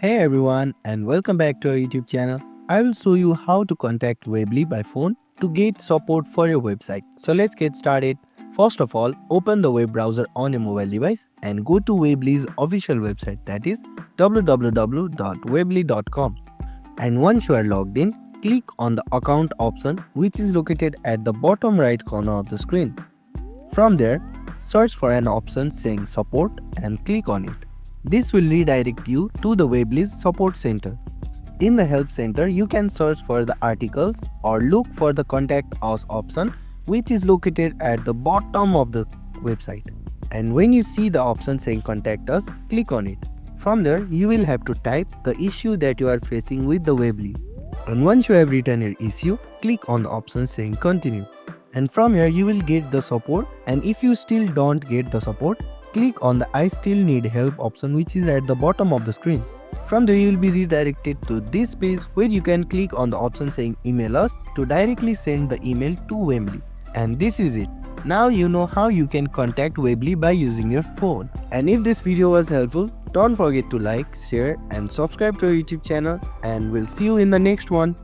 Hey everyone, and welcome back to our YouTube channel. I will show you how to contact Weebly by phone to get support for your website. So let's get started. First of all, open the web browser on your mobile device and go to Weebly's official website, that is www.weebly.com. And once you are logged in, click on the account option which is located at the bottom right corner of the screen. From there, search for an option saying support and click on it. This will redirect you to the Weebly's support center. In the help center, you can search for the articles or look for the contact us option which is located at the bottom of the website. And when you see the option saying contact us, click on it. From there, you will have to type the issue that you are facing with the Weebly. And once you have written your issue, click on the option saying continue. And from here you will get the support, and if you still don't get the support, click on the I still need help option which is at the bottom of the screen. From there you will be redirected to this page where you can click on the option saying email us to directly send the email to Weebly. And this is it. Now you know how you can contact Weebly by using your phone. And if this video was helpful, don't forget to like, share and subscribe to our YouTube channel, and we'll see you in the next one.